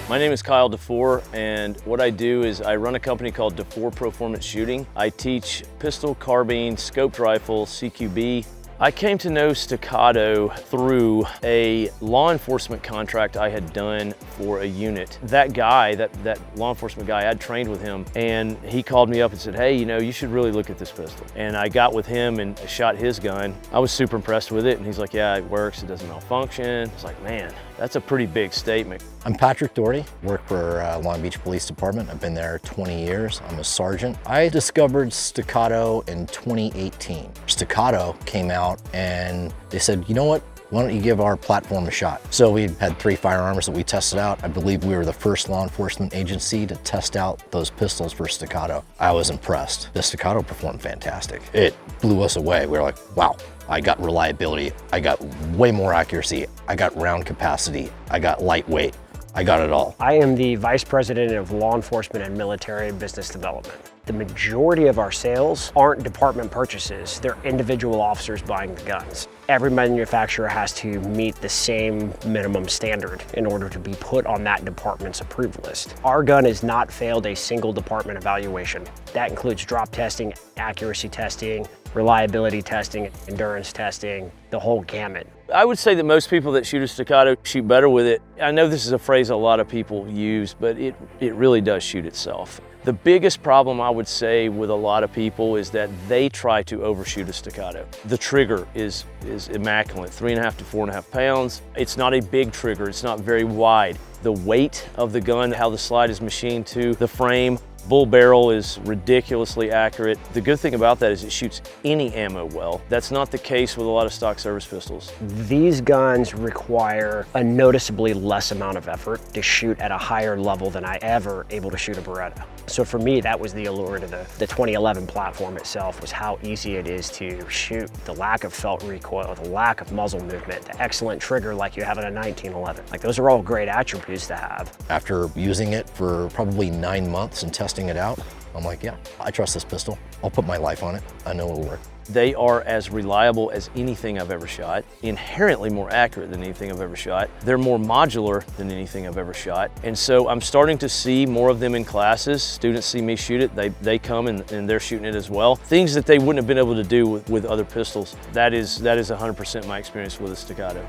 My name is Kyle DeFore, and what I do is I run a company called DeFore Performance Shooting. I teach pistol, carbine, scoped rifle, CQB. I came to know Staccato through a law enforcement contract I had done for a unit. That guy, that law enforcement guy, I'd trained with him, and he called me up and said, hey, you should really look at this pistol. And I got with him and shot his gun. I was super impressed with it, and he's like, yeah, it works, it doesn't malfunction. I was like, man, that's a pretty big statement. I'm Patrick Doherty, work for Long Beach Police Department. I've been there 20 years. I'm a sergeant. I discovered Staccato in 2018. Staccato came out and they said, you know what? Why don't you give our platform a shot? So we had 3 firearms that we tested out. I believe we were the first law enforcement agency to test out those pistols for Staccato. I was impressed. The Staccato performed fantastic. It blew us away. We were like, wow. I got reliability. I got way more accuracy. I got round capacity. I got lightweight. I got it all. I am the Vice President of Law Enforcement and Military Business Development. The majority of our sales aren't department purchases, they're individual officers buying the guns. Every manufacturer has to meet the same minimum standard in order to be put on that department's approved list. Our gun has not failed a single department evaluation. That includes drop testing, accuracy testing, reliability testing, endurance testing, the whole gamut. I would say that most people that shoot a Staccato shoot better with it. I know this is a phrase a lot of people use, but it really does shoot itself. The biggest problem I would say with a lot of people is that they try to overshoot a Staccato. The trigger is immaculate, 3.5 to 4.5 pounds. It's not a big trigger, it's not very wide. The weight of the gun, how the slide is machined to the frame, bull barrel is ridiculously accurate. The good thing about that is it shoots any ammo well. That's not the case with a lot of stock service pistols. These guns require a noticeably less amount of effort to shoot at a higher level than I ever able to shoot a Beretta. So for me, that was the allure to the 2011 platform itself, was how easy it is to shoot, the lack of felt recoil, the lack of muzzle movement, the excellent trigger like you have in a 1911. Like, those are all great attributes to have. After using it for probably 9 months and testing it out, I'm like, yeah, I trust this pistol. I'll put my life on it. I know it'll work. They are as reliable as anything I've ever shot, inherently more accurate than anything I've ever shot. They're more modular than anything I've ever shot. And so I'm starting to see more of them in classes. Students see me shoot it, they come and they're shooting it as well. Things that they wouldn't have been able to do with other pistols. That is 100% my experience with a Staccato.